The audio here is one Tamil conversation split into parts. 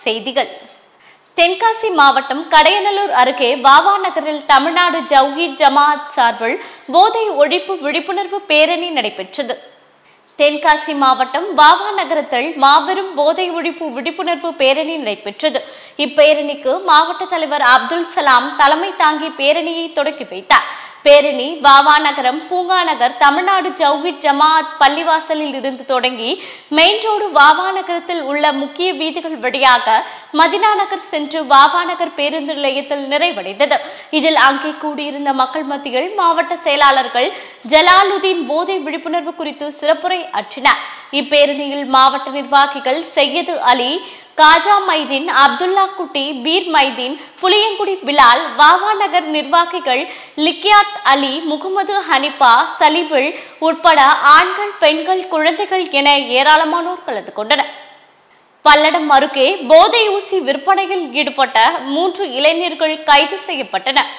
செய்திகள். தென்காசி மாவட்டம் கடையநல்லூர் அருகே வாவா நகரில் தமிழ்நாடு ஜவ்ஹீத் ஜமாஅத் சார்பில் போதை ஒழிப்பு விழிப்புணர்வு பேரணி நடைபெற்றது. தென்காசி மாவட்டம் வாவா நகரத்தில் மாபெரும் போதை ஒழிப்பு விழிப்புணர்வு பேரணி நடைபெற்றது. இப்பேரணிக்கு மாவட்ட தலைவர் அப்துல் சலாம் தலைமை தாங்கி பேரணியை தொடங்கி வைத்தார். பேரணி வாவா நகரம், பூங்கா நகர், தமிழ்நாடு ஜவ்ஹீத் ஜமாஅத் பள்ளிவாசலில் இருந்து தொடங்கி மெயின் ரோடு வாவா நகரத்தில் உள்ள முக்கிய வீதிகள் வழியாக மதினா நகர் சென்று வாவா நகர் பேருந்து நிலையத்தில் நிறைவடைந்தது. இதில் அங்கே கூடியிருந்த மக்கள் மத்தியில் மாவட்ட செயலாளர்கள் ஜலாலுதீன் போதை விழிப்புணர்வு குறித்து சிறப்புரை ஆற்றினார். இப்பேரணியில் மாவட்ட நிர்வாகிகள் சையது அலி, காஜா மைதீன், அப்துல்லா குட்டி, பீர் மைதீன், புளியங்குடி பிலால், வாவா நகர் நிர்வாகிகள் லிக்கியாத் அலி, முகமது ஹனிபா, சலிபில் உட்பட ஆண்கள், பெண்கள், குழந்தைகள் என ஏராளமானோர் கலந்து கொண்டனர். பல்லடம் அருகே போதை ஊசி விற்பனையில் ஈடுபட்ட 3 இளைஞர்கள் கைது செய்யப்பட்டனர்.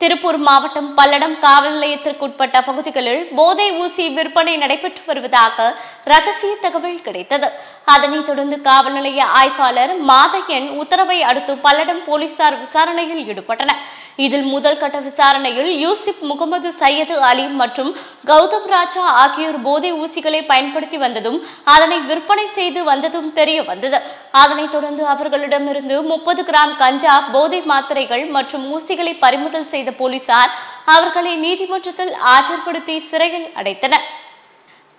திருப்பூர் மாவட்டம் பல்லடம் காவல் நிலையத்திற்குட்பட்ட பகுதிகளில் போதை ஊசி விற்பனை நடைபெற்று வருவதாக ரகசிய தகவல் கிடைத்தது. அதனைத் தொடர்ந்து காவல் நிலைய ஆய்வாளர் மாதையன் உத்தரவை அடுத்து பல்லடம் போலீசார் விசாரணையில் ஈடுபட்டனர். இதில் முதல் கட்ட விசாரணையில் யூசிப், முகமது, சையது அலி மற்றும் கௌதம் ராஜா ஆகியோர் போதை ஊசிகளை பயன்படுத்தி வந்ததும் அதனை விற்பனை செய்து வந்ததும் தெரிய வந்தது. அதனைத் தொடர்ந்து அவர்களிடமிருந்து 30 கிராம் கஞ்சா, போதை மாத்திரைகள் மற்றும் ஊசிகளை பறிமுதல் செய்த போலீசார் அவர்களை நீதிமன்றத்தில் ஆஜர்படுத்தி சிறையில் அடைத்தனர்.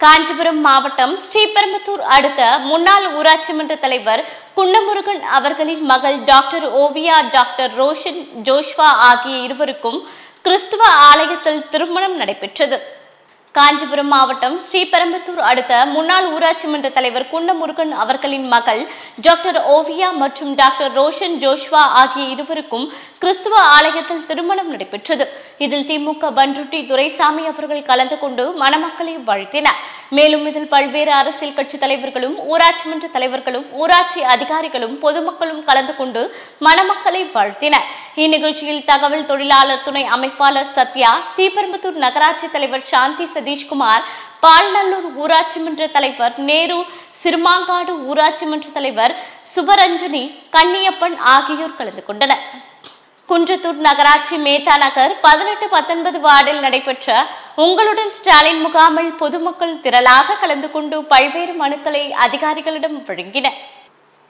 காஞ்சிபுரம் மாவட்டம் ஸ்ரீபெரும்புதூர் அடுத்த முன்னாள் ஊராட்சி மன்ற தலைவர் குன்னமுருகன் அவர்களின் மகள் doctor Oviya, doctor Roshan Joshua ஆகிய இருவருக்கும் கிறிஸ்துவ ஆலயத்தில் திருமணம் நடைபெற்றது. காஞ்சிபுரம் மாவட்டம் ஸ்ரீபெரும்புதூர் அடுத்த முன்னாள் ஊராட்சி மன்ற தலைவர் குன்னமுருகன் அவர்களின் மகள் டாக்டர் ஓவியா மற்றும் டாக்டர் ரோஷன் ஜோஷ்வா ஆகிய இருவருக்கும் கிறிஸ்துவ ஆலயத்தில் திருமணம் நடைபெற்றது. இதில் திமுக பன்ருட்டி துரைசாமி அவர்கள் கலந்து கொண்டு மணமக்களை வாழ்த்தினார். மேலும் இதில் பல்வேறு அரசியல் கட்சி தலைவர்களும், ஊராட்சி மன்ற தலைவர்களும், ஊராட்சி அதிகாரிகளும், பொதுமக்களும் கலந்து கொண்டு மணமக்களை வாழ்த்தினர். இந்நிகழ்ச்சியில் தகவல் தொழிலாளர் துணை அமைப்பாளர் சத்யா, ஸ்ரீபெரும்புதூர் நகராட்சி தலைவர் சாந்தி சதீஷ்குமார், பால்நல்லூர் ஊராட்சி மன்ற தலைவர் நேரு, சிறுமாங்காடு ஊராட்சி மன்ற தலைவர் சுபரஞ்சனி, கன்னியப்பன் ஆகியோர் கலந்து கொண்டனர். குன்றத்தூர் நகராட்சி மேத்தா நகர் 18, 19 வார்டில் நடைபெற்ற உங்களுடன் ஸ்டாலின் முகாமில் பொதுமக்கள் திரளாக கலந்து கொண்டு பல்வேறு மனுக்களை அதிகாரிகளிடம் வழங்கினர்.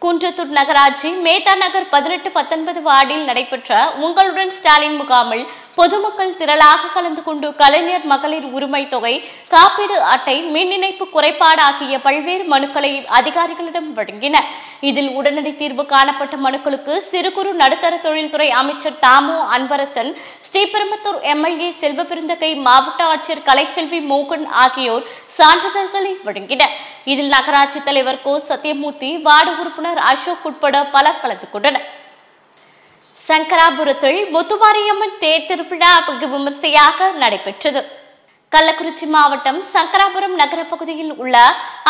குன்றத்தூர் நகராட்சி மேத்தா நகர் 18, 19 வார்டில் நடைபெற்ற உங்களுடன் ஸ்டாலின் முகாமில் பொதுமக்கள் திரளாக கலந்து கொண்டு கலைஞர் மகளிர் உரிமை தொகை, காப்பீடு அட்டை, மின் இணைப்பு குறைபாடு ஆகிய பல்வேறு மனுக்களை அதிகாரிகளிடம் வழங்கினர். இதில் உடனடி தீர்வு காணப்பட்ட மனுக்களுக்கு சிறு குறு நடுத்தர தொழில்துறை அமைச்சர் தாமோ அன்பரசன், ஸ்ரீபெரும்புதூர் எம்எல்ஏ செல்வபெருந்தகை, மாவட்ட ஆட்சியர் கலைச்செல்வி மோகன் ஆகியோர் சான்றிதழ்களை வழங்கினர். இதில் நகராட்சி தலைவர் கோ சத்தியமூர்த்தி, வார்டு உறுப்பினர் அசோக் உட்பட பலர் கலந்து கொண்டனர். சங்கராபுரத்தில் முத்துமாரியம்மன் தேர் திருவிழா வெகு விமர்சையாக நடைபெற்றது. கள்ளக்குறிச்சி மாவட்டம் சங்கராபுரம் நகர பகுதியில் உள்ள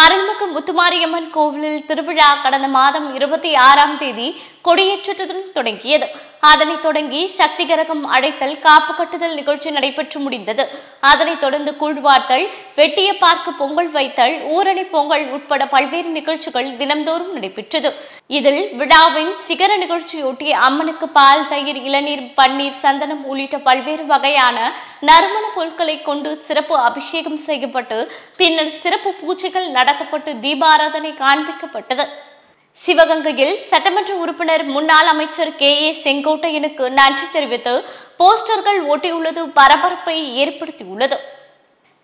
அருள்மிகு முத்துமாரியம்மன் கோவிலில் திருவிழா கடந்த மாதம் 26ஆம் தேதி கொடியேற்றத்துடன் தொடங்கியது. அதனைத் தொடங்கி சக்தி கரகம் அழைத்தல், காப்பு கட்டுதல் நிகழ்ச்சி நடைபெற்று முடிந்தது. அதனைத் தொடர்ந்து கூழ்வார்த்தல், வெட்டிய பார்க்கு பொங்கல் வைத்தல், ஊரணி பொங்கல் உட்பட பல்வேறு நிகழ்ச்சிகள் தினம்தோறும் நடைபெற்றது. இதில் விழாவின் சிகர நிகழ்ச்சியொட்டி அம்மனுக்கு பால், தயிர், இளநீர், பன்னீர், சந்தனம் உள்ளிட்ட பல்வேறு வகையான நறுமண பொருட்களை கொண்டு சிறப்பு அபிஷேகம் செய்யப்பட்டு பின்னர் சிறப்பு பூஜைகள் நடத்தப்பட்டு தீபாராதனை காண்பிக்கப்பட்டது. சிவகங்கையில் சட்டமன்ற உறுப்பினர் முன்னாள் அமைச்சர் KA செங்கோட்டையனுக்கு நன்றி தெரிவித்து போஸ்டர்கள் ஒட்டியுள்ளது பரபரப்பை ஏற்படுத்தியுள்ளது.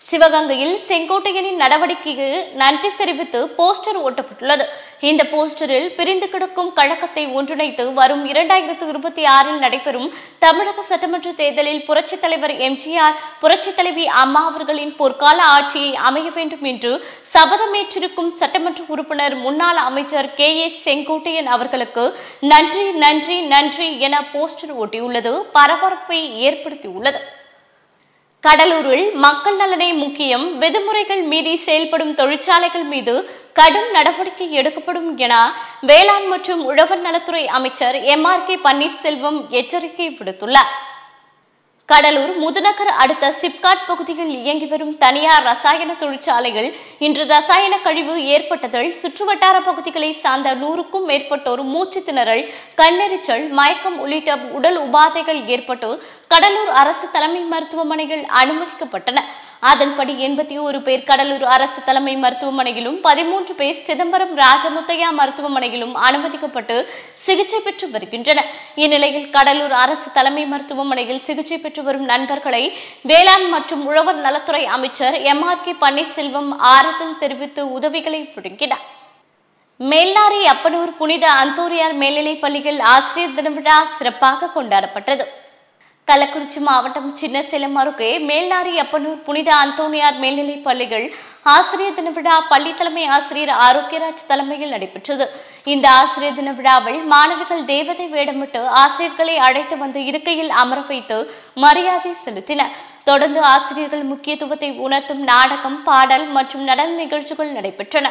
சிவகங்கையில் செங்கோட்டையனின் நடவடிக்கைக்கு நன்றி தெரிவித்து போஸ்டர் ஒட்டப்பட்டுள்ளது. இந்த போஸ்டரில் பிரிந்து கிடக்கும் கழகத்தை ஒன்றிணைத்து வரும் 2026இல் நடைபெறும் தமிழக சட்டமன்ற தேர்தலில் புரட்சித் தலைவர் MGR, புரட்சித் தலைவி அம்மா அவர்களின் பொற்கால ஆட்சியை அமைய வேண்டும் என்று சபதமேற்றிருக்கும் சட்டமன்ற உறுப்பினர் முன்னாள் அமைச்சர் KA செங்கோட்டையன் அவர்களுக்கு நன்றி நன்றி நன்றி என போஸ்டர் ஒட்டியுள்ளது பரபரப்பை ஏற்படுத்தியுள்ளது. கடலூரில் மக்கள் நலனே முக்கியம், விதிமுறைகள் மீறி செயல்படும் தொழிற்சாலைகள் மீது கடும் நடவடிக்கை எடுக்கப்படும் என வேளாண் மற்றும் உழவர் நலத்துறை அமைச்சர் MRK பன்னீர்செல்வம் எச்சரிக்கை விடுத்துள்ளார். கடலூர் முதுநகர் அடுத்த சிப்காட் பகுதியில் இயங்கி வரும் தனியார் ரசாயன தொழிற்சாலைகள் இன்று ரசாயன கழிவு ஏற்பட்டதில் சுற்றுவட்டார பகுதிகளை சார்ந்த 100க்கும் மேற்பட்டோர் மூச்சு திணறல், கண்ணெரிச்சல், மயக்கம் உள்ளிட்ட உடல் உபாதைகள் ஏற்பட்டு கடலூர் அரசு தலைமை மருத்துவமனையில் அனுமதிக்கப்பட்டனர். அதன்படி 81 பேர் கடலூர் அரசு தலைமை மருத்துவமனையிலும் 13 பேர் சிதம்பரம் ராஜமுத்தையா மருத்துவமனையிலும் அனுமதிக்கப்பட்டு சிகிச்சை பெற்று வருகின்றனர். இந்நிலையில் கடலூர் அரசு தலைமை மருத்துவமனையில் சிகிச்சை பெற்று வரும் நண்பர்களை வேளாண் மற்றும் உழவர் நலத்துறை அமைச்சர் MRK பன்னீர்செல்வம் ஆறுதல் தெரிவித்து உதவிகளை வழங்கினார். மேல்நாரி அப்பனூர் புனித அந்தோனியார் மேல்நிலைப் பள்ளியில் ஆசிரியர் தின விழா சிறப்பாக கொண்டாடப்பட்டது. கள்ளக்குறிச்சி மாவட்டம் சின்னசேலம் அருகே மேல்நாரி அப்பனூர் புனித அந்தோனியார் மேல்நிலைப் பள்ளிகள் ஆசிரியர் தின விழா பள்ளி தலைமை ஆசிரியர் ஆரோக்கியராஜ் தலைமையில் நடைபெற்றது. இந்த ஆசிரியர் தின விழாவில் மாணவிகள் தேவதை வேடமிட்டு ஆசிரியர்களை அழைத்து வந்து இருக்கையில் அமர வைத்து மரியாதை செலுத்தினர். தொடர்ந்து ஆசிரியர்கள் முக்கியத்துவத்தை உணர்த்தும் நாடகம், பாடல் மற்றும் நடன நிகழ்ச்சிகள் நடைபெற்றன.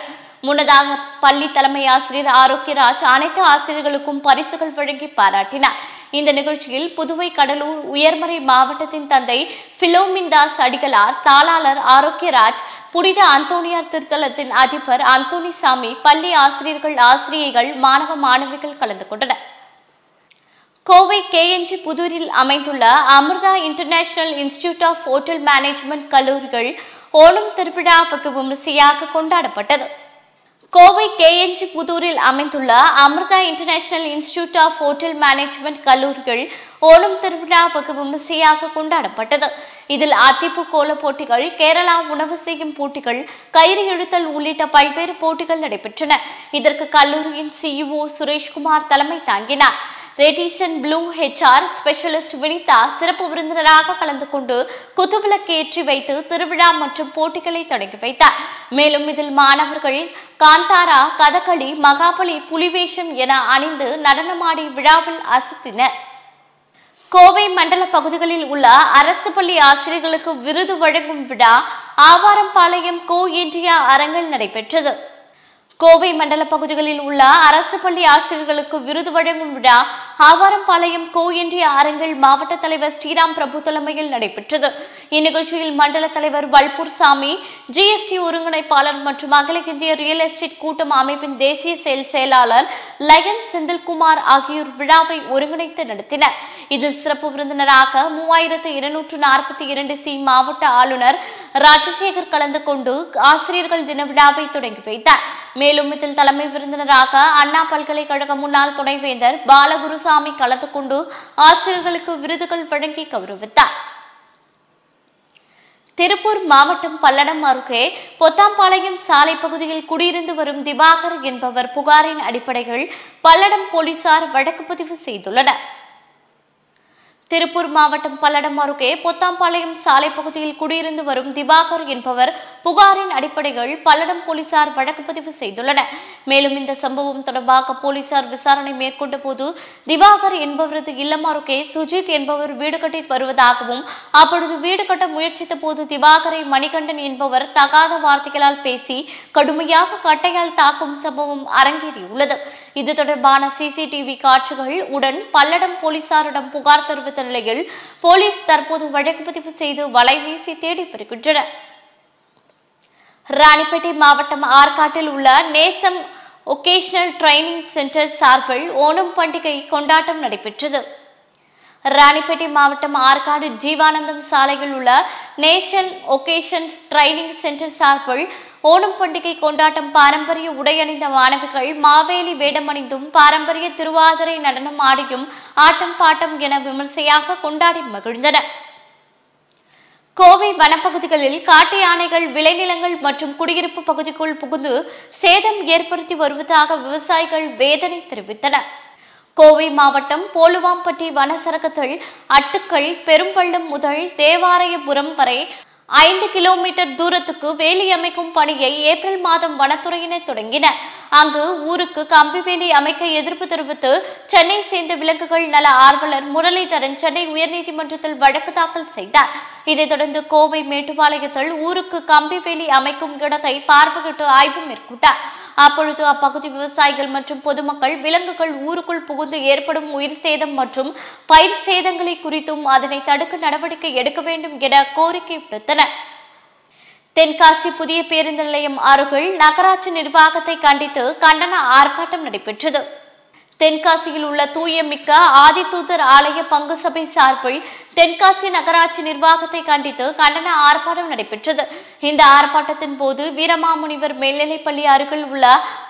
முன்னதாக பள்ளி தலைமை ஆசிரியர் ஆரோக்கியராஜ் அனைத்து ஆசிரியர்களுக்கும் பரிசுகள் வழங்கி பாராட்டினார். இந்த நிகழ்ச்சியில் புதுவை கடலூர் உயர்மறை மாவட்டத்தின் தந்தை பிலோமின்தாஸ் அடிகளார், தாளாளர் ஆரோக்கியராஜ், புனித அந்தோனியார் திருத்தலத்தின் அதிபர் அந்தோனிசாமி, பள்ளி ஆசிரியர்கள், ஆசிரியைகள், மாணவ மாணவிகள் கலந்து கொண்டனர். கோவை KNG புதூரில் அமைந்துள்ள Amrita international institute of hotel management கல்லூரிகள் ஓணம் திருவிழா வெகு விமரிசையாக கொண்டாடப்பட்டது. கோவை KNG புதூரில் அமைந்துள்ள Amrita international institute of hotel management கல்லூரிகள் ஓணம் திருவிழா வெகு விமரிசையாக கொண்டாடப்பட்டது. இதில் அத்திப்பு கோல போட்டிகள், கேரளா உணவு செய்யும் போட்டிகள், கயிறு இழுத்தல் உள்ளிட்ட பல்வேறு போட்டிகள் நடைபெற்றன. இதற்கு கல்லூரியின் CEO சுரேஷ்குமார் தலைமை தாங்கினார். Radisson Blu HR specialist Vinitha சிறப்பு விருந்தினராக கலந்து கொண்டு குத்துவிளக்கு ஏற்றி வைத்து திருவிழா மற்றும் போட்டிகளை தொடங்கி வைத்தார். மேலும் இதில் மாணவர்கள் காந்தாரா, கதகளி, மகாபலி, புலிவேஷம் என அணிந்து நடனமாடி விழாவில் அசத்தினர். கோவை மண்டல பகுதிகளில் உள்ள அரசு பள்ளி ஆசிரியர்களுக்கு விருது வழங்கும் விழா ஆவாரம்பாளையம் கோ இந்தியா அரங்கில் நடைபெற்றது. கோவை மண்டல பகுதிகளில் உள்ள அரசு பள்ளி ஆசிரியர்களுக்கு விருது வழங்கும் விழா ஆவாரம்பாளையம் கோ இந்தியா அரங்கில் மாவட்ட தலைவர் ஸ்ரீராம் பிரபு தலைமையில் நடைபெற்றது. இந்நிகழ்ச்சியில் மண்டல தலைவர் வல்பூர் சாமி, GST ஒருங்கிணைப்பாளர் மற்றும் அகில இந்திய ரியல் எஸ்டேட் கூட்டம் அமைப்பின் தேசிய செயலாளர் லயன் செந்தில்குமார் ஆகியோர் விழாவை ஒருங்கிணைத்து நடத்தினர். இதில் சிறப்பு விருந்தினராக 3242C மாவட்ட ஆளுநர் ராஜசேகர் கலந்து கொண்டு ஆசிரியர்கள் தின விழாவை தொடங்கி வைத்தார். மேலும் இதில் தலைமை விருந்தினராக அண்ணா பல்கலைக்கழக முன்னாள் துணைவேந்தர் பாலகுருசாமி கலந்து கொண்டு ஆசிரியர்களுக்கு விருதுகள் வழங்கி கௌரவித்தார். திருப்பூர் மாவட்டம் பல்லடம் அருகே பொத்தாம்பாளையம் சாலை பகுதியில் குடியிருந்து வரும் திவாகர் என்பவர் புகாரின் அடிப்படையில் பல்லடம் போலீசார் வழக்கு பதிவு செய்துள்ளனர். திருப்பூர் மாவட்டம் பல்லடம் அருகே பொத்தாம்பாளையம் சாலை பகுதியில் குடியிருந்து வரும் திவாகர் என்பவர் புகாரின் அடிப்படையில் பல்லடம் போலீசார் வழக்கு பதிவு செய்துள்ளனர். மேலும் இந்த சம்பவம் தொடர்பாக போலீசார் விசாரணை மேற்கொண்ட போது திவாகர் என்பவரது இல்லம் அருகே சுஜித் என்பவர் வீடு கட்டி வருவதாகவும், அப்பொழுது வீடு கட்ட முயற்சித்த போது திவாகரை மணிகண்டன் என்பவர் தகாத வார்த்தைகளால் பேசி கடுமையாக கட்டையால் தாக்கும் சம்பவம் அரங்கேறியுள்ளது. இது தொடர்பான CCTV காட்சிகள் உடன் பல்லடம் போலீசாரிடம் புகார் தெரிவித்த நிலையில் போலீஸ் தற்போது வழக்கு பதிவு செய்து வலைவீசி தேடி வருகின்றனர். ராணிப்பேட்டை மாவட்டம் ஆற்காட்டில் உள்ள நேசம் ஒகேஷனல் ட்ரைனிங் சென்டர் சார்பில் ஓணம் பண்டிகை கொண்டாட்டம் நடைபெற்றது. ராணிப்பேட்டை மாவட்டம் ஆற்காடு ஜீவானந்தம் சாலையில் உள்ள நேஷனல் ஒகேஷன்ஸ் ட்ரைனிங் சென்டர் சார்பில் ஓணம் பண்டிகை கொண்டாட்டம் பாரம்பரிய உடையணிந்த மாணவிகள் மாவேலி வேடமணிந்தும் பாரம்பரிய திருவாதிரை நடனம் ஆடியும் ஆட்டம் பாட்டம் என விமர்சையாக கொண்டாடி மகிழ்ந்தனர். கோவை வனப்பகுதிகளில் காட்டு யானைகள் விளைநிலங்கள் மற்றும் குடியிருப்பு பகுதிக்குள் புகுந்து சேதம் ஏற்படுத்தி வருவதாக விவசாயிகள் வேதனை தெரிவித்தனர். கோவை மாவட்டம் போலுவாம்பட்டி வனசரகத்தில் அட்டுக்கள் பெரும்பள்ளம் முதல் தேவாலயபுரம் வரை 5 கிலோமீட்டர் தூரத்துக்கு வேலி அமைக்கும் பணியை ஏப்ரல் மாதம் வனத்துறையினர் தொடங்கினர். அங்கு ஊருக்கு கம்பி வேலி அமைக்க எதிர்ப்பு தெரிவித்து சென்னை சேர்ந்த விலங்குகள் நல ஆர்வலர் முரளிதரன் சென்னை உயர்நீதிமன்றத்தில் வழக்கு தாக்கல் செய்தார். இதைத் தொடர்ந்து கோவை மேட்டுப்பாளையத்தில் ஊருக்கு கம்பி வேலி அமைக்கும் இடத்தை பார்வையிட்டு ஆய்வு மேற்கொண்டார். அப்பொழுது அப்பகுதி விவசாயிகள் மற்றும் பொதுமக்கள் விலங்குகள் ஊருக்குள் புகுந்து ஏற்படும் உயிர் சேதம் மற்றும் பயிர் சேதங்களை குறித்தும் அதனை தடுக்க நடவடிக்கை எடுக்க வேண்டும் என கோரிக்கை விடுத்தனர். தென்காசி புதிய பேருந்து நிலையம் அருகில் நகராட்சி நிர்வாகத்தை கண்டித்து கண்டன ஆர்ப்பாட்டம் நடைபெற்றது. தென்காசியில் உள்ள தூயமிக்க ஆதிதூதர் ஆலய பங்கு சபை சார்பில் தென்காசி நகராட்சி நிர்வாகத்தை கண்டித்து கண்டன ஆர்ப்பாட்டம் நடைபெற்றது. இந்த ஆர்ப்பாட்டத்தின் போது வீரமாமுனிவர் மேல்நிலைப்பள்ளி அருகில் உள்ள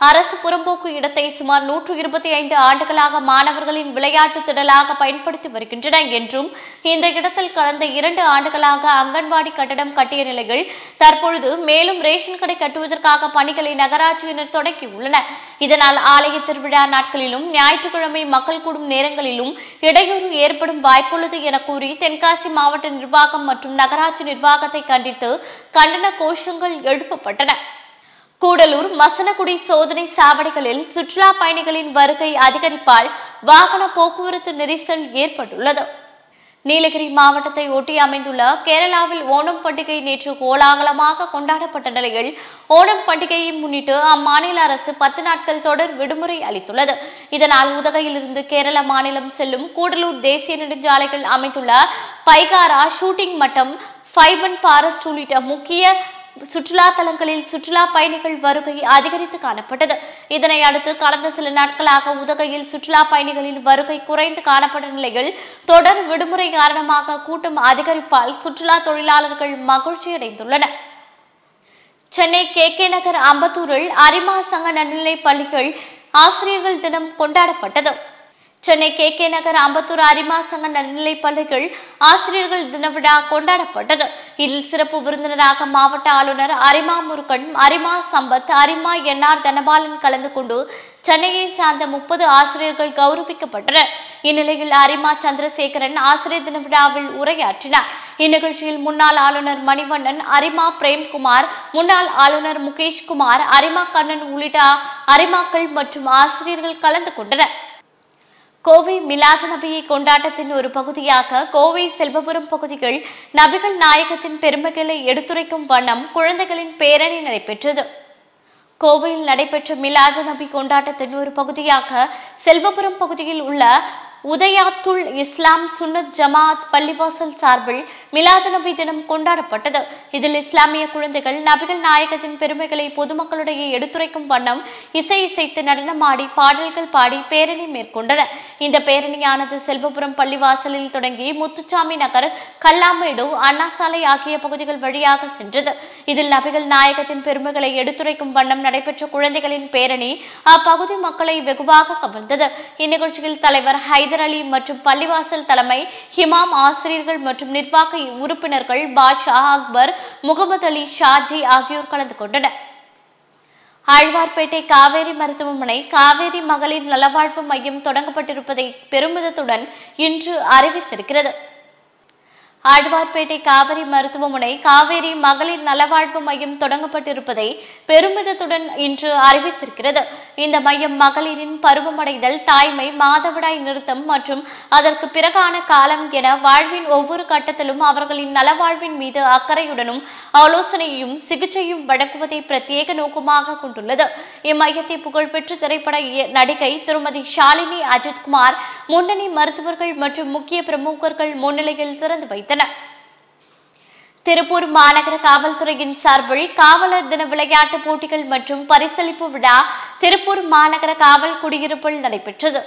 அரசு புறம்போக்கு இடத்தை சுமார் 125 ஆண்டுகளாக மாணவர்களின் விளையாட்டு திடலாக பயன்படுத்தி வருகின்றன என்றும் இந்த இடத்தில் கடந்த 2 ஆண்டுகளாக அங்கன்வாடி கட்டடம் கட்டிய நிலையில் தற்பொழுது மேலும் ரேஷன் கடை கட்டுவதற்காக பணிகளை நகராட்சியினர் தொடங்கியுள்ளனர். இதனால் ஆலய திருவிழா நாட்களிலும் ஞாயிற்றுக்கிழமை மக்கள் கூடும் நேரங்களிலும் இடையூறு ஏற்படும் வாய்ப்புள்ளது என கூறி தென்காசி மாவட்ட நிர்வாகம் மற்றும் நகராட்சி நிர்வாகத்தை கண்டித்து கண்டன கோஷங்கள் எழுப்பப்பட்டன. கூடலூர் மசனகுடி சோதனை சாவடிகளில் சுற்றுலா பயணிகளின் வருகை அதிகரிப்பால் வாகன போக்குவரத்து நெரிசல் ஏற்பட்டுள்ளது. நீலகிரி மாவட்டத்தை ஒட்டி அமைந்துள்ள கேரளாவில் ஓணம் பண்டிகை நேற்று கோலாகலமாக கொண்டாடப்பட்ட நிலையில் ஓணம் பண்டிகையை முன்னிட்டு அம்மாநில அரசு 10 நாட்கள் தொடர் விடுமுறை அளித்துள்ளது. இதனால் உதகையிலிருந்து கேரள மாநிலம் செல்லும் கூடலூர் தேசிய நெடுஞ்சாலைகள் அமைந்துள்ள பைகாரா, ஷூட்டிங் மட்டம், ஃபைபன் பாரஸ்ட் உள்ளிட்ட முக்கிய சுற்றுலா தலங்களில் சுற்றுலா பயணிகள் வருகை அதிகரித்து காணப்பட்டது. இதனை அடுத்து கடந்த சில நாட்களாக உதகையில் சுற்றுலா பயணிகளின் வருகை குறைந்து காணப்பட்ட நிலையில் தொடர் விடுமுறை காரணமாக கூட்டம் அதிகரிப்பால் சுற்றுலா தொழிலாளர்கள் மகிழ்ச்சி அடைந்துள்ளனர். சென்னை KK நகர் அம்பத்தூரில் அரிமா சங்க நடுநிலைப் பள்ளிகள் ஆசிரியர்கள் தினம் கொண்டாடப்பட்டது. சென்னை KK நகர் அம்பத்தூர் அரிமா சங்க நடுநிலைப் பள்ளிகள் ஆசிரியர்கள் தின விழா கொண்டாடப்பட்டது. இதில் சிறப்பு விருந்தினராக மாவட்ட ஆளுநர் அரிமா முருகன், அரிமா சம்பத், அரிமா NR தனபாலன் கலந்து கொண்டு சென்னையை சார்ந்த 30 ஆசிரியர்கள் கௌரவிக்கப்பட்டனர். இந்நிலையில் அரிமா சந்திரசேகரன் ஆசிரியர் தின விழாவில் உரையாற்றினார். இந்நிகழ்ச்சியில் முன்னாள் ஆளுநர் மணிவண்ணன், அரிமா பிரேம்குமார், முன்னாள் ஆளுநர் முகேஷ்குமார், அரிமா கண்ணன் உள்ளிட்ட அரிமாக்கள் மற்றும் ஆசிரியர்கள் கலந்து கொண்டனர். கோவை மிலாது நபியை கொண்டாட்டத்தின் ஒரு பகுதியாக கோவை செல்வபுரம் பகுதியில் நபிகள் நாயகத்தின் பெருமைகளை எடுத்துரைக்கும் வண்ணம் குழந்தைகளின் பேரணி நடைபெற்றது. கோவையில் நடைபெற்ற மிலாது நபி கொண்டாட்டத்தின் ஒரு பகுதியாக செல்வபுரம் பகுதியில் உள்ள உதயாத்துல் இஸ்லாம் சுன்னத் ஜமாத் பள்ளிவாசல் சார்பில் மிலாது நபி தினம் கொண்டாடப்பட்டது. இதில் இஸ்லாமிய குழந்தைகள் நபிகள் நாயகத்தின் பெருமைகளை பொதுமக்களிடையே எடுத்துரைக்கும் வண்ணம் இசைத்து நடனமாடி பாடல்கள் பாடி பேரணி மேற்கொண்டனர். இந்த பேரணியானது செல்வபுரம் பள்ளிவாசலில் தொடங்கி முத்துச்சாமி நகர், கல்லாமேடு, அண்ணா சாலை ஆகிய பகுதிகள் வழியாக சென்றது. இதில் நபிகள் நாயகத்தின் பெருமைகளை எடுத்துரைக்கும் வண்ணம் நடைபெற்ற குழந்தைகளின் பேரணி அப்பகுதி மக்களை வெகுவாக கவர்ந்தது. இந்நிகழ்ச்சியில் தலைவர் ஹைதர் அலி மற்றும் பள்ளிவாசல் தலைமை ஹிமாம், ஆசிரியர்கள் மற்றும் நிர்வாக உறுப்பினர்கள் பாஷா, அக்பர், முகமது அலி, ஷாஜி ஆகியோர் கலந்து கொண்டனர். ஆழ்வார்பேட்டை காவேரி மருத்துவமனை காவேரி மகளிர் நலவாழ்வு மையம் தொடங்கப்பட்டிருப்பதை பெருமிதத்துடன் இன்று அறிவித்திருக்கிறது. ஆழ்வார்பேட்டை காவிரி மருத்துவமனை காவேரி மகளிர் நலவாழ்வு மையம் தொடங்கப்பட்டிருப்பதை பெருமிதத்துடன் இன்று அறிவித்திருக்கிறது. இந்த மையம் மகளிரின் பருவமடைதல், தாய்மை, மாதவிடாய் நிறுத்தம் மற்றும் அதற்கு பிறகான காலம் என வாழ்வின் ஒவ்வொரு கட்டத்திலும் அவர்களின் நலவாழ்வின் மீது அக்கறையுடனும் ஆலோசனையும் சிகிச்சையும் வழங்குவதை பிரத்யேக நோக்கமாக கொண்டுள்ளது. இம்மையத்தை புகழ்பெற்ற திரைப்பட நடிகை திருமதி ஷாலினி அஜித்குமார், முன்னணி மருத்துவர்கள் மற்றும் முக்கிய பிரமுகர்கள் முன்னிலையில் திறந்து வைத்தனர். திருப்பூர் மாநகர காவல்துறையின் சார்பில் காவலர் தின விளையாட்டு போட்டிகள் மற்றும் பரிசளிப்பு விழா திருப்பூர் மாநகர காவல் குடியிருப்பில் நடைபெற்றது.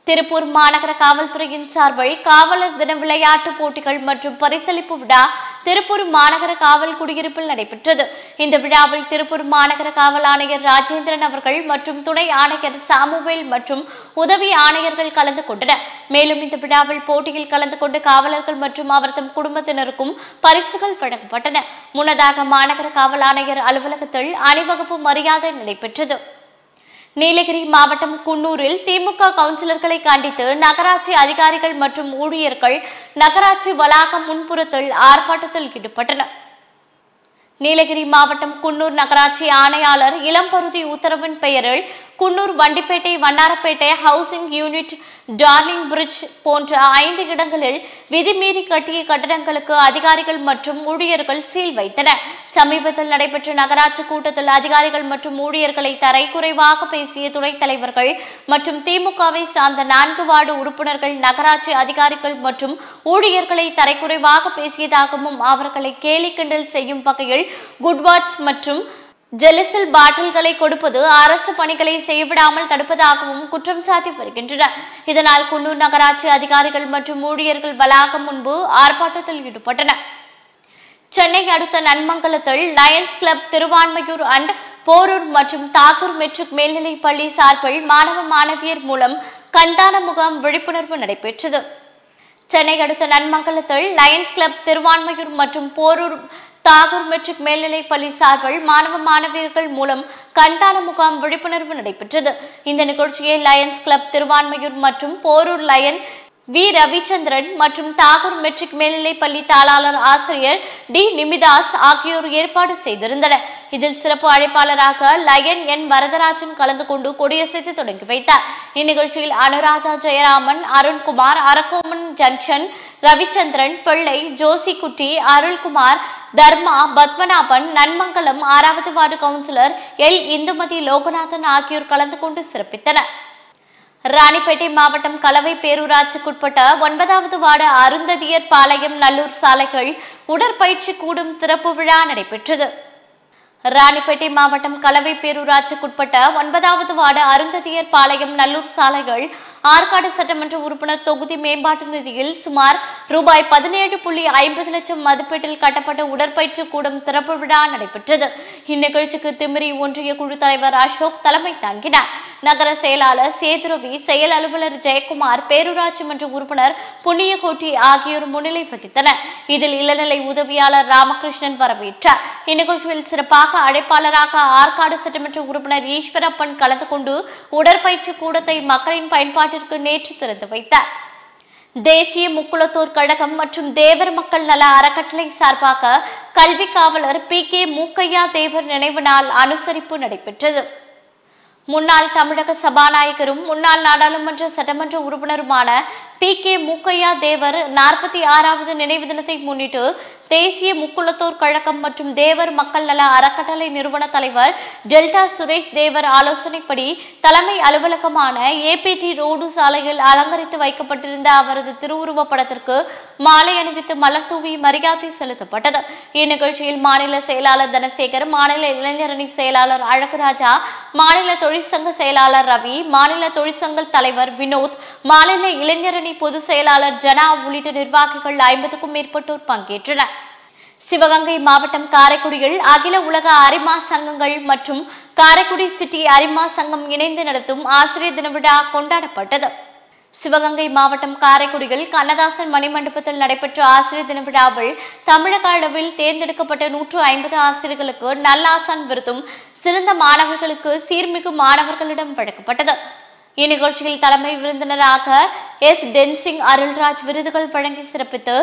திருப்பூர் மாநகர காவல்துறையின் சார்பில் காவலர் தின விளையாட்டு போட்டிகள் மற்றும் பரிசளிப்பு விழா திருப்பூர் மாநகர காவல் குடியிருப்பில் நடைபெற்றது. இந்த விழாவில் திருப்பூர் மாநகர காவல் ஆணையர் ராஜேந்திரன் அவர்கள் மற்றும் துணை ஆணையர் சாமுவேல் மற்றும் உதவி ஆணையர்கள் கலந்து கொண்டனர். மேலும் இந்த விழாவில் போட்டியில் கலந்து கொண்ட காவலர்கள் மற்றும் அவர்தம் குடும்பத்தினருக்கும் பரிசுகள் வழங்கப்பட்டன. முன்னதாக மாநகர காவல் ஆணையர் அலுவலகத்தில் அணிவகுப்பு மரியாதை நடைபெற்றது. நீலகிரி மாவட்டம் குன்னூரில் திமுக கவுன்சிலர்களை கண்டித்து நகராட்சி அதிகாரிகள் மற்றும் ஊழியர்கள் நகராட்சி வளாகம் முன்புறத்தில் ஆர்ப்பாட்டத்தில் ஈடுபட்டனர். நீலகிரி மாவட்டம் குன்னூர் நகராட்சி ஆணையாளர் இளம்பருதி உத்தரவின் பெயரில் Coonoor, Vandipettai, Vannarapettai housing unit, Darling Bridge போன்ற 5 இடங்களில் விதிமீறி கட்டிய கட்டடங்களுக்கு அதிகாரிகள் மற்றும் ஊழியர்கள் சீல் வைத்தனர். சமீபத்தில் நடைபெற்ற நகராட்சி கூட்டத்தில் அதிகாரிகள் மற்றும் ஊழியர்களை தரைக்குறைவாக பேசிய துணைத் தலைவர்கள் மற்றும் திமுகவை சார்ந்த 4 வார்டு உறுப்பினர்கள் நகராட்சி அதிகாரிகள் மற்றும் ஊழியர்களை தரைக்குறைவாக பேசியதாகவும் அவர்களை கேலி கிண்டல் செய்யும் வகையில் குட்வாட்ஸ் மற்றும் ஜெலிசில் பாட்டில்களை கொடுப்பது அரசு பணிகளை செய்யவிடாமல் தடுப்பதாகவும் குற்றம் சாட்டி வருகின்றனர். இதனால் குன்னூர் நகராட்சி அதிகாரிகள் மற்றும் ஊழியர்கள் வளாகம் முன்பு ஆர்ப்பாட்டத்தில் ஈடுபட்டனர். சென்னை அடுத்த நன்மங்கலத்தில் Lions Club, Thiruvanmiyur and Porur மற்றும் தாக்கூர் மெட்ரிக் மேல்நிலைப் பள்ளி சார்பில் மாணவ மாணவியர் மூலம் கண்தான முகாம் விழிப்புணர்வு நடைபெற்றது. சென்னை அடுத்த நன்மங்கலத்தில் லயன்ஸ் கிளப், திருவான்மையூர் மற்றும் போரூர் தாக்கூர் மெட்ரிக் மேல்நிலைப் பள்ளி சார்பில் மாணவ மாணவியர்கள் மூலம் கண்தான முகாம் விழிப்புணர்வு நடைபெற்றது. இந்த நிகழ்ச்சியை லயன்ஸ் கிளப், திருவான்மையூர் மற்றும் போரூர் லயன் வி. ரவிச்சந்திரன் மற்றும் தாக்கூர் மெட்ரிக் மேல்நிலைப் பள்ளி தாளாளர் ஆசிரியர் டி. நிமிதாஸ் ஆகியோர் ஏற்பாடு செய்திருந்தனர். இதில் சிறப்பு அழைப்பாளராக லயன் என். வரதராஜன் கலந்து கொண்டு கொடியசைத்து தொடங்கி வைத்தார். இந்நிகழ்ச்சியில் அனுராதா ஜெயராமன், அருண்குமார், அரக்கோமன் ஜங்ஷன், ரவிச்சந்திரன் பிள்ளை, ஜோசிக்குட்டி, அருள்குமார், தர்மா, பத்மநாபன், நன்மங்கலம் 6வது ward councillor L. Indumathi Loganathan ஆகியோர் கலந்து கொண்டு சிறப்பித்தனர். ராணிப்பேட்டை மாவட்டம் கலவை பேரூராட்சிக்குட்பட்ட 9வது வார்டு அருந்ததியர் பாளையம் நல்லூர் சாலைகள் உடற்பயிற்சி கூடும் திறப்பு விழா நடைபெற்றது. ராணிப்பேட்டை மாவட்டம் கலவை பேரூராட்சிக்குட்பட்ட 9வது வார்டு அருந்ததியர் பாளையம் நல்லூர் சாலைகள் ஆற்காடு சட்டமன்ற உறுப்பினர் தொகுதி மேம்பாட்டு நிதியில் சுமார் ரூபாய் 17.50 லட்சம் மதிப்பீட்டில் கட்டப்பட்ட உடற்பயிற்சி கூடம் திறப்பு விழா நடைபெற்றது. இந்நிகழ்ச்சிக்கு திமிரி ஒன்றிய குழு தலைவர் அசோக் தலைமை தாங்கினார். நகர செயலாளர் சேதுரவி, செயல் அலுவலர் ஜெயக்குமார், பேரூராட்சி மன்ற உறுப்பினர் புண்ணியகோட்டி ஆகியோர் முன்னிலை வகித்தனர். இதில் இளநிலை உதவியாளர் ராமகிருஷ்ணன் வரவேற்றார். இந்நிகழ்ச்சியில் சிறப்பாக அழைப்பாளராக ஆற்காடு சட்டமன்ற உறுப்பினர் ஈஸ்வரப்பன் கலந்து கொண்டு உடற்பயிற்சி கூடத்தை மக்களின் பயன்பாட்டிற்கு நேற்று திறந்து வைத்தார். தேசிய முக்குளத்தோர் கழகம் மற்றும் தேவர் மக்கள் நல அறக்கட்டளை சார்பாக கல்வி காவலர் PK மூக்கையா தேவர் நினைவு நாள் அனுசரிப்பு நடைபெற்றது. முன்னாள் தமிழக சபாநாயகரும் முன்னாள் நாடாளுமன்ற சட்டமன்ற உறுப்பினருமான PK மூக்கையா தேவர் 46வது நினைவு தினத்தை முன்னிட்டு தேசிய முக்குளத்தோர் கழகம் மற்றும் தேவர் மக்கள் நல அறக்கட்டளை நிறுவன தலைவர் டெல்டா சுரேஷ் தேவர் ஆலோசனைப்படி தலைமை அலுவலகமான APT ரோடு சாலையில் அலங்கரித்து வைக்கப்பட்டிருந்த அவரது திருவுருவ படத்திற்கு மாலை அணிவித்து மலர் தூவி மரியாதை செலுத்தப்பட்டது. இந்நிகழ்ச்சியில் மாநில செயலாளர் தனசேகர், மாநில இளைஞரணி செயலாளர் அழகுராஜா, மாநில தொழிற்சங்க செயலாளர் ரவி, மாநில தொழிற்சங்க தலைவர் வினோத், மாநில இளைஞரணி பொதுச் செயலாளர் ஜனா உள்ளிட்ட நிர்வாகிகள் 50க்கும் மேற்பட்டோர் பங்கேற்றனர். சிவகங்கை மாவட்டம் காரைக்குடியில் அகில உலக அரிமா சங்கங்கள் மற்றும் காரைக்குடி சிட்டி அரிமா சங்கம் இணைந்து நடத்தும் ஆசிரியர் தின விழா கொண்டாடப்பட்டது. சிவகங்கை மாவட்டம் காரைக்குடியில் கண்ணதாசன் மணிமண்டபத்தில் நடைபெற்ற ஆசிரியர் தின விழாவில் தமிழக அளவில் தேர்ந்தெடுக்கப்பட்ட 150 ஆசிரியர்களுக்கு நல்லாசான் விருதும் சிறந்த மாணவர்களுக்கு சீர்மிகு மாணவர்களிடம் வழங்கப்பட்டது. இந்நிகழ்ச்சியில் தலைமை விருந்தினராக S. டென்சிங் அருள்ராஜ் விருதுகள் வழங்கி சிறப்பித்து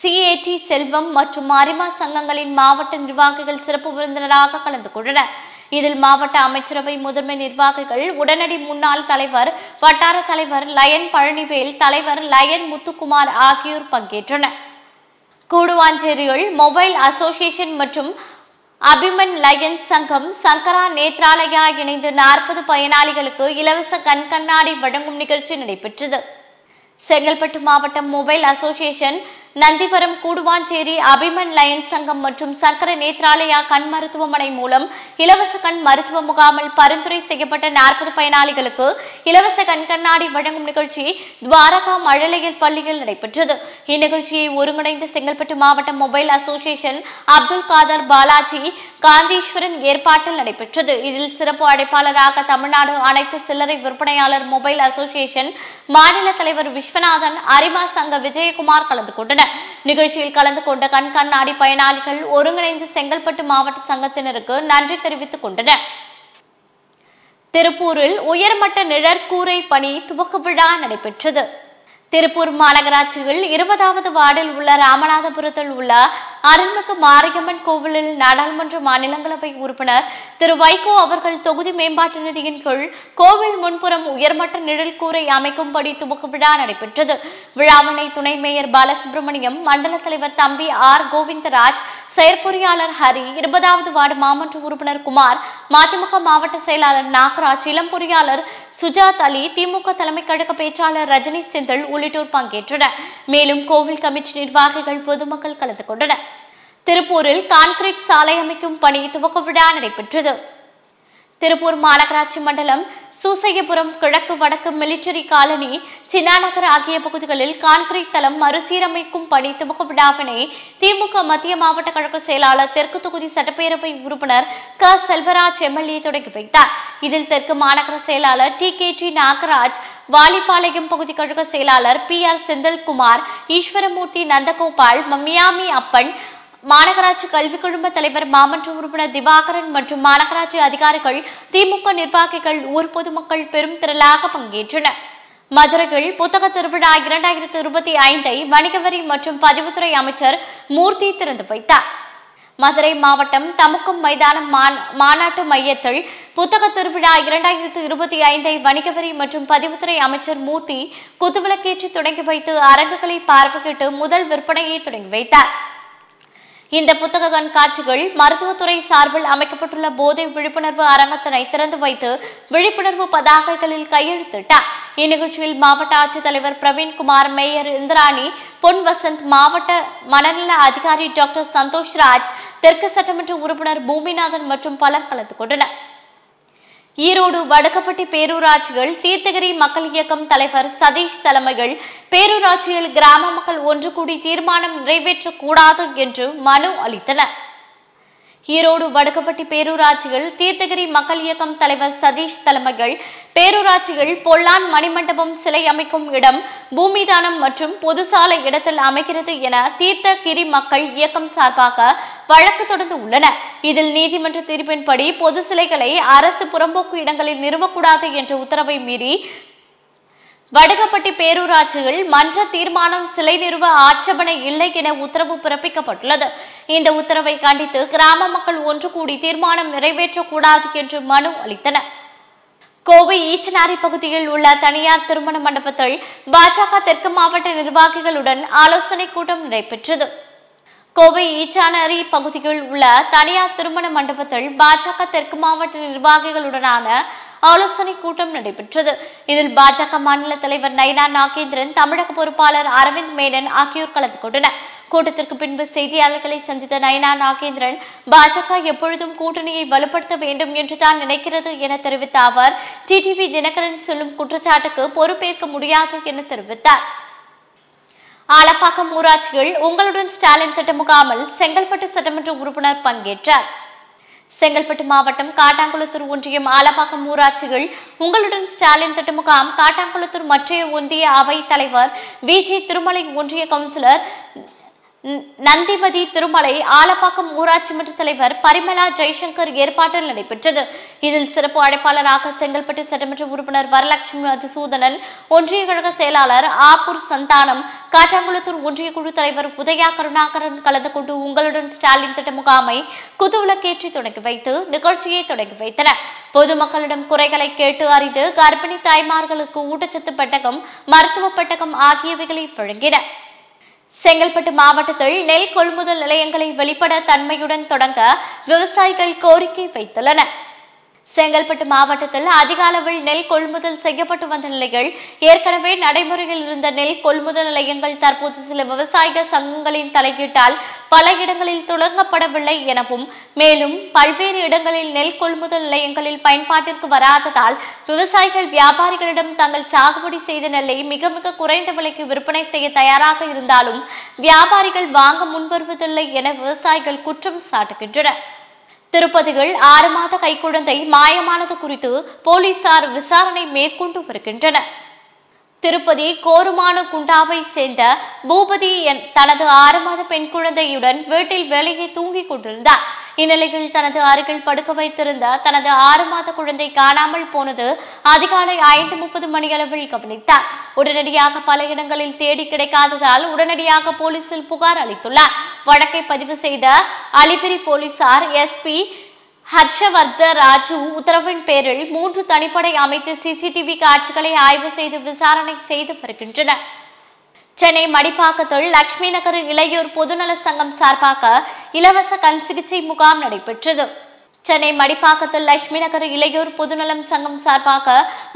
CAT செல்வம் மற்றும் அரிமா சங்கங்களின் மாவட்ட நிர்வாகிகள் சிறப்பு விருந்தினராக கலந்து கொண்டனர். இதில் மாவட்ட அமைச்சரவை முதன்மை நிர்வாகிகள், உடனடி முன்னாள் தலைவர், வட்டார தலைவர் லயன் பழனிவேல், தலைவர் லயன் முத்துக்குமார் ஆகியோர் பங்கேற்றனர். கூடுவாஞ்சேரியில் மொபைல் அசோசியேஷன் மற்றும் அபிமன் லயன்ஸ் சங்கம் சங்கரா நேத்ராலயா இணைந்து 40 பயனாளிகளுக்கு இலவச கண்கண்ணாடி வழங்கும் நிகழ்ச்சி நடைபெற்றது. செங்கல்பட்டு மாவட்டம் mobile association, Nandivaram, Guduvanchery Abhiman Lions சங்கம் மற்றும் சங்கர நேத்ராலயா கண் மருத்துவமனை மூலம் இலவச கண் மருத்துவ முகாமில் பரிந்துரை செய்யப்பட்ட 40 பயனாளிகளுக்கு இலவச கண்கண்ணாடி வழங்கும் நிகழ்ச்சி துவாரகா மழலையர் பள்ளியில் நடைபெற்றது. இந்நிகழ்ச்சியை ஒருங்கிணைந்த செங்கல்பட்டு மாவட்ட மொபைல் அசோசியேஷன் அப்துல் காதர் பாலாஜி காந்தீஸ்வரன் ஏற்பாட்டில் நடைபெற்றது. இதில் சிறப்பு அழைப்பாளராக தமிழ்நாடு அனைத்து சில்லறை விற்பனையாளர் மொபைல் அசோசியேஷன் மாநில தலைவர் விஸ்வநாதன், அரிமா சங்க விஜயகுமார் கலந்து கொண்டனர். நிகழ்ச்சியில் கலந்து கொண்ட கண்கண்ணாடி பயனாளிகள் ஒருங்கிணைந்து செங்கல்பட்டு மாவட்ட சங்கத்தினருக்கு நன்றி தெரிவித்துக் கொண்டனர். திருப்பூரில் உயர்மட்ட நிழற்கூரை பணி துவக்க விழா நடைபெற்றது. திருப்பூர் மாநகராட்சியில் 20வது வார்டில் உள்ள ராமநாதபுரத்தில் உள்ள அருள்மிகு மாரியம்மன் கோவிலில் நாடாளுமன்ற மாநிலங்களவை உறுப்பினர் திரு வைகோ அவர்கள் தொகுதி மேம்பாட்டு நிதியின் கீழ் கோவில் முன்புறம் உயர்மட்ட நிழல் கூரை அமைக்கும்படி துவக்க விழா நடைபெற்றது. விழாவினை துணை மேயர் பாலசுப்ரமணியம், மண்டல தலைவர் தம்பி ஆர் கோவிந்தராஜ், செயற்பொறியாளர் ஹரி, 20வது வார்டு மாமன்ற உறுப்பினர் குமார், மதிமுக மாவட்ட செயலாளர் நாகராஜ், இளம் பொறியாளர் சுஜாத் அலி, திமுக தலைமை கழக பேச்சாளர் ரஜினி செந்தில் உள்ளிட்டோர் பங்கேற்றனர். மேலும் கோவில் கமிட்டி நிர்வாகிகள், பொதுமக்கள் கலந்து கொண்டனர். திருப்பூரில் கான்கிரீட் சாலை அமைக்கும் பணி துவக்க விழா நடைபெற்றது. திருப்பூர் மாநகராட்சி மண்டலம் சூசையபுரம் கிழக்கு, வடக்கு, மிலிட்டரி காலனி, சின்னாநகர் ஆகிய பகுதிகளில் கான்கிரீட் தளம் மறுசீரமைக்கும் பணி துவக்க விழாவினை திமுக மத்திய மாவட்ட கழக செயலாளர், தெற்கு தொகுதி சட்டப்பேரவை உறுப்பினர் க செல்வராஜ் எம்எல்ஏ தொடங்கி வைத்தார். இதில் தெற்கு மாநகர செயலாளர் டி நாகராஜ், வாலிபாளையம் பகுதி கழக செயலாளர் PR செந்தில்குமார், ஈஸ்வரமூர்த்தி, நந்தகோபால், மியாமி அப்பன், மாநகராட்சி கல்வி குழும தலைவர் மாமன்ற உறுப்பினர் திவாகரன் மற்றும் மாநகராட்சி அதிகாரிகள், திமுக நிர்வாகிகள், ஊர் பொதுமக்கள் பெரும் திரளாக பங்கேற்றனர். மதுரையில் புத்தக திருவிழா 2025 வணிக வரி மற்றும் பதிவுத்துறை அமைச்சர் மூர்த்தி திறந்து வைத்தார். மதுரை மாவட்டம் தமுக்கம் மைதானம் மாநாட்டு மையத்தில் புத்தக திருவிழா 2025 வணிக வரி மற்றும் பதிவுத்துறை அமைச்சர் மூர்த்தி குத்துவிளக்கேற்றி தொடங்கி வைத்து அரங்குகளை பார்வையிட்டு முதல் விற்பனையை தொடங்கி வைத்தார். இந்த புத்தக கண்காட்சிகள் மருத்துவத்துறை சார்பில் அமைக்கப்பட்டுள்ள போதை விழிப்புணர்வு அரங்கத்தினை திறந்து வைத்து விழிப்புணர்வு பதாகைகளில் கையெழுத்திட்டார். இந்நிகழ்ச்சியில் மாவட்ட ஆட்சித்தலைவர் பிரவீன்குமார், மேயர் இந்திராணி பொன் வசந்த், மாவட்ட மனநல அதிகாரி டாக்டர் சந்தோஷ்ராஜ், தெற்கு சட்டமன்ற உறுப்பினர் பூமிநாதன் மற்றும் பலர் கலந்து கொண்டனர். ஈரோடு வடுகப்பட்டி பேரூராட்சிகள் தீர்த்தகிரி மக்கள் இயக்கம் தலைவர் சதீஷ் தலைமையில் பேரூராட்சியில் கிராம மக்கள் ஒன்று கூடி தீர்மானம் நிறைவேற்றக்கூடாது என்று மனு அளித்தனர். ஈரோடு வடுகப்பட்டி பேரூராட்சியில் தீர்த்தகிரி மக்கள் இயக்கம் தலைவர் சதீஷ் தலைமையில் பேரூராட்சிகள் பொல்லான் மணிமண்டபம் சிலை அமைக்கும் இடம் பூமிதானம் மற்றும் பொது சாலை இடத்தில் அமைகிறது என தீர்த்தகிரி மக்கள் இயக்கம் சார்பாக வழக்கு தொடர்ந்து உள்ளன. இதில் நீதிமன்ற தீர்ப்பின்படி பொது சிலைகளை அரசு புறம்போக்கு இடங்களில் நிறுவக்கூடாது என்ற உத்தரவை மீறி வடுகப்பட்டி பேரூராட்சியில் மன்ற தீர்மானம் சிலை நிறுவ ஆட்சேபனை இல்லை என உத்தரவு பிறப்பிக்கப்பட்டுள்ளது. இந்த உத்தரவை கண்டித்து கிராம மக்கள் ஒன்று கூடி தீர்மானம் நிறைவேற்றக்கூடாது என்று மனு அளித்தனர். கோவை ஈச்சனாரி பகுதியில் உள்ள தனியார் திருமண மண்டபத்தில் பாஜக தெற்கு மாவட்ட நிர்வாகிகளுடன் ஆலோசனை கூட்டம் நடைபெற்றது. கோவை ஈச்சனாரி பகுதியில் உள்ள தனியார் திருமண மண்டபத்தில் பாஜக தெற்கு மாவட்ட நிர்வாகிகளுடனான ஆலோசனை கூட்டம் நடைபெற்றது. இதில் பாஜக மாநில தலைவர் நயினா நாகேந்திரன், தமிழக பொறுப்பாளர் அரவிந்த் மேனன் ஆகியோர் கலந்து கொண்டனர். கூட்டத்திற்கு பின்பு செய்தியாளர்களை சந்தித்த நயினா நாகேந்திரன், பாஜக எப்பொழுதும் கூட்டணியை வலுப்படுத்த வேண்டும் என்று தான் நினைக்கிறது என தெரிவித்த அவர், டிடிவி தினகரன் சொல்லும் குற்றச்சாட்டுக்கு பொறுப்பேற்க முடியாது என தெரிவித்தார். ஆலப்பாக்கம் ஊராட்சியில் உங்களுடன் ஸ்டாலின் திட்ட முகாமில் செங்கல்பட்டு சட்டமன்ற உறுப்பினர் பங்கேற்றார். செங்கல்பட்டு மாவட்டம் காட்டாங்குளத்தூர் ஒன்றியம் ஆலப்பாக்கம் ஊராட்சிகள் உங்களுடன் ஸ்டாலின் திட்ட முகாம் காட்டாங்குளத்தூர் மற்றைய ஒன்றிய அவை தலைவர் VG திருமலை, ஒன்றிய கவுன்சிலர் நந்திமதி திருமலை, ஆலப்பாக்கம் ஊராட்சி மன்ற தலைவர் பரிமலா ஜெய்சங்கர் ஏற்பாட்டில் நடைபெற்றது. இதில் சிறப்பு அழைப்பாளராக செங்கல்பட்டு சட்டமன்ற உறுப்பினர் வரலட்சுமி மதுசூதனன், ஒன்றிய கழக செயலாளர் ஆப்பூர் சந்தானம், காட்டாங்குளத்தூர் ஒன்றிய குழு தலைவர் உதயா கருணாகரன் கலந்து கொண்டு உங்களுடன் ஸ்டாலின் திட்ட முகாமை குத்துவிளக்கேற்றி தொடங்கி வைத்து நிகழ்ச்சியை தொடங்கி வைத்தனர். பொதுமக்களிடம் குறைகளை கேட்டு அறிந்து கர்ப்பிணி தாய்மார்களுக்கு ஊட்டச்சத்து பெட்டகம், மருத்துவ பெட்டகம் ஆகியவைகளை வழங்கினர். செங்கல்பட்டு மாவட்டத்தில் நெல் கொள்முதல் நிலையங்களை வெளிப்பட தன்மையுடன் தொடங்க விவசாயிகள் கோரிக்கை வைத்துள்ளனர். செங்கல்பட்டு மாவட்டத்தில் அதிக அளவில் நெல் கொள்முதல் செய்யப்பட்டு வந்த நிலையில் ஏற்கனவே நடைமுறையில் இருந்த நெல் கொள்முதல் நிலையங்கள் தற்போது சில விவசாய சங்கங்களின் தலையீட்டால் பல இடங்களில் தொடங்கப்படவில்லை எனவும், மேலும் பல்வேறு இடங்களில் நெல் கொள்முதல் நிலையங்களில் பயன்பாட்டிற்கு வராததால் விவசாயிகள் வியாபாரிகளிடம் தங்கள் சாகுபடி செய்த நெல்லை மிக மிக குறைந்த விலைக்கு விற்பனை செய்ய தயாராக இருந்தாலும் வியாபாரிகள் வாங்க முன்வருவதில்லை என விவசாயிகள் குற்றம் சாட்டுகின்றனர். திருப்பதியில் 6 மாத கைக்குழந்தை மாயமானது குறித்து போலீசார் விசாரணை மேற்கொண்டு வருகின்றனர். திருப்பதி கோருமானு குண்டாவை சேர்ந்த பூபதி தனது 6 மாத பெண் குழந்தையுடன் வீட்டில் வேலையை தூங்கிக் கொண்டிருந்தார். இந்நிலையில் தனது அருகில் படுக்க வைத்திருந்த தனது 6 மாத குழந்தை காணாமல் போனது அதிகாலை 5:30 மணியளவில் கவனித்தார். உடனடியாக பல இடங்களில் தேடி கிடைக்காததால் உடனடியாக போலீசில் புகார் அளித்துள்ளார். வழக்கை பதிவு செய்த அலிபிரி போலீசார் எஸ்பி ஹர்ஷவர்த ராஜு உத்தரவின் பேரில் 3 தனிப்படை அமைத்து சிசிடிவி காட்சிகளை ஆய்வு செய்து விசாரணை செய்து வருகின்றனர். சென்னை மடிப்பாக்கத்தில் லட்சுமி நகர் இளையோர் பொதுநல சங்கம் சார்பாக இலவச கண் சிகிச்சை முகாம் நடைபெற்றது. சென்னை மடிப்பாக்கத்தில் லட்சுமி நகர் இளையோர் பொதுநலம் சங்கம் சார்பாக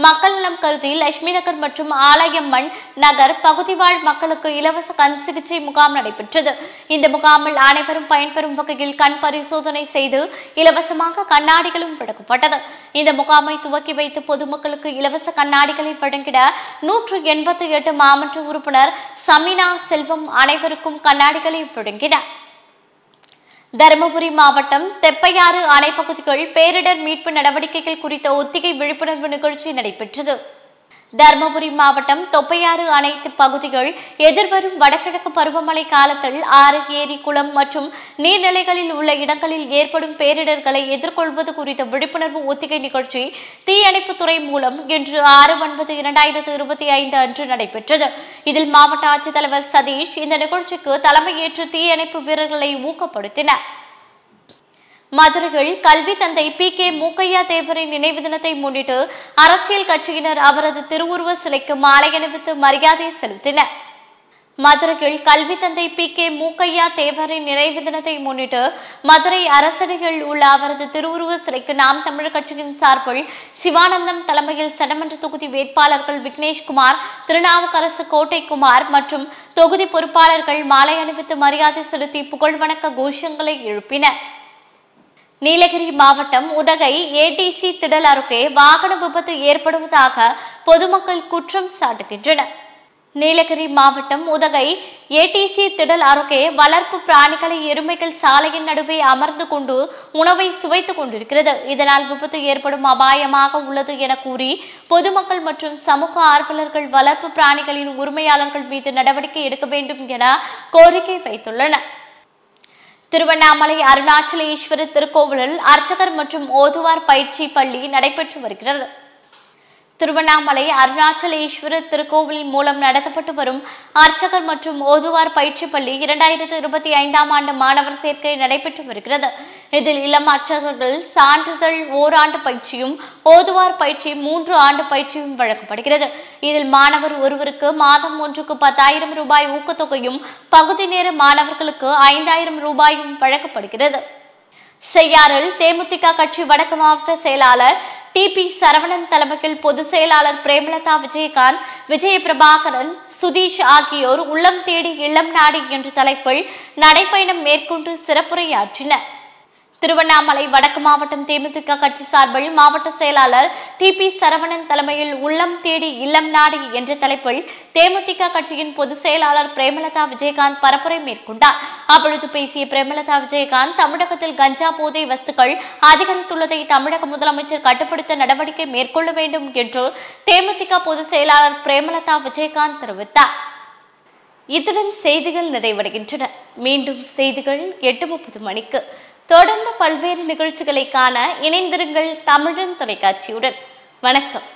மக்கள் நலம் கருதி லட்சுமி நகர் மற்றும் ஆலயம்மன் நகர் பகுதி வாழ் மக்களுக்கு இலவச கண் சிகிச்சை முகாம் நடைபெற்றது. இந்த முகாமில் அனைவரும் பயன்பெறும் வகையில் கண் பரிசோதனை செய்து இலவசமாக கண்ணாடிகளும் வழங்கப்பட்டது. இந்த முகாமை துவக்கி வைத்து பொதுமக்களுக்கு இலவச கண்ணாடிகளை வழங்கிட 188 மாமன்ற உறுப்பினர் சமினா செல்வம் அனைவருக்கும் கண்ணாடிகளை வழங்கினார். தருமபுரி மாவட்டம் தெப்பையாறு அணை பகுதிகள் பேரிடர் மீட்பு நடவடிக்கைகள் குறித்த ஒத்திகை விழிப்புணர்வு நிகழ்ச்சி நடைபெற்றது. தருமபுரி மாவட்டம் தொப்பையாறு அணை பகுதிகள் எதிர்வரும் வடகிழக்கு பருவமழை காலத்தில் ஆறு, ஏரி, குளம் மற்றும் நீர்நிலைகளில் உள்ள இடங்களில் ஏற்படும் பேரிடர்களை எதிர்கொள்வது குறித்த விழிப்புணர்வு ஒத்திகை நிகழ்ச்சி தீயணைப்புத்துறை மூலம் இன்று 6/9/2025 அன்று நடைபெற்றது. இதில் மாவட்ட ஆட்சித்தலைவர் சதீஷ் இந்த நிகழ்ச்சிக்கு தலைமையேற்று தீயணைப்பு வீரர்களை ஊக்கப்படுத்தினார். மதுரையில் கல்வி தந்தை பி.கே. மூக்கையா தேவரின் நினைவு தினத்தை முன்னிட்டு அரசியல் கட்சியினர் அவரது திருவுருவ சிலைக்கு மாலை அணிவித்து மரியாதை செலுத்தினர். மதுரையில் கல்வி தந்தை பி.கே. மூக்கையா தேவரின் நினைவு தினத்தை முன்னிட்டு மதுரை அரசடியில் உள்ள அவரது திருவுருவ சிலைக்கு நாம் தமிழர் கட்சியின் சார்பில் சிவானந்தம் தலைமையில் சட்டமன்ற தொகுதி வேட்பாளர்கள் விக்னேஷ்குமார், திருநாவுக்கரசு கோட்டைக்குமார் மற்றும் தொகுதி பொறுப்பாளர்கள் மாலை அணிவித்து மரியாதை செலுத்தி புகழ்வணக்க கோஷங்களை எழுப்பினர். நீலகிரி மாவட்டம் உதகை ஏடிசி திடல் அருகே வாகன விபத்து ஏற்படுவதாக பொதுமக்கள் குற்றம் சாட்டுகின்றனர். நீலகிரி மாவட்டம் உதகை ஏடிசி திடல் அருகே வளர்ப்பு பிராணிகளை எருமைகள் சாலையின் நடுவே அமர்ந்து கொண்டு உணவை சுவைத்துக் கொண்டிருக்கிறது. இதனால் விபத்து ஏற்படும் அபாயமாக உள்ளது என கூறி பொதுமக்கள் மற்றும் சமூக ஆர்வலர்கள் வளர்ப்பு பிராணிகளின் உரிமையாளர்கள் மீது நடவடிக்கை எடுக்க வேண்டும் என கோரிக்கை வைத்துள்ளனர். திருவண்ணாமலை அருணாச்சலேஸ்வரர் திருக்கோவிலில் அர்ச்சகர் மற்றும் ஓதுவார் பயிற்சி பள்ளி நடைபெற்று வருகிறது. திருவண்ணாமலை அருணாச்சலேஸ்வரர் திருக்கோவிலின் மூலம் நடத்தப்பட்டு வரும் அர்ச்சகர் மற்றும் ஓதுவார் பயிற்சி பள்ளி 2025ஆம் ஆண்டு மாணவர் சேர்க்கை நடைபெற்று வருகிறது. இதில் இளம் அர்ச்சகர்கள் சான்றிதழ் ஓராண்டு பயிற்சியும் ஓதுவார் பயிற்சி 3 ஆண்டு பயிற்சியும் வழங்கப்படுகிறது. இதில் மாணவர் ஒருவருக்கு மாதம் ஒன்றுக்கு 10,000 ரூபாய் ஊக்கத்தொகையும் பகுதி நேர மாணவர்களுக்கு 5,000 ரூபாயும் வழங்கப்படுகிறது. செய்யாறில் தேமுதிக கட்சி வடக்கு மாவட்ட செயலாளர் டி.பி. சரவணன் தலைமையில் பொதுச் செயலாளர் பிரேமலதா விஜயகாந்த், விஜய பிரபாகரன், சுதீஷ் ஆகியோர் உள்ளம் தேடி இல்லம் நாடி என்ற தலைப்பில் நடைப்பயணம் மேற்கொண்டு சிறப்புரையாற்றினர். திருவண்ணாமலை வடக்கு மாவட்டம் தேமுதிக கட்சி சார்பில் மாவட்ட செயலாளர் டி.பி. சரவணன் தலைமையில் உள்ளம் தேடி இல்லம் நாடி என்ற தலைப்பில் தேமுதிக கட்சியின் பொதுச் செயலாளர் பிரேமலதா விஜயகாந்த் பரப்புரை மேற்கொண்டார். அப்பொழுது பேசிய பிரேமலதா விஜயகாந்த், தமிழகத்தில் கஞ்சா போதை வஸ்துக்கள் அதிகரித்துள்ளதை தமிழக முதலமைச்சர் கட்டுப்படுத்த நடவடிக்கை மேற்கொள்ள வேண்டும் என்று தேமுதிக பொதுச் செயலாளர் பிரேமலதா விஜயகாந்த் தெரிவித்தார். இத்துடன் செய்திகள் நிறைவடைகின்றன. மீண்டும் செய்திகள் 8:30 மணிக்கு. தொடர்ந்து பல்வேறு நிகழ்ச்சிகளை காண இணைந்திருங்கள் தமிழன் தொலைக்காட்சியுடன். வணக்கம்.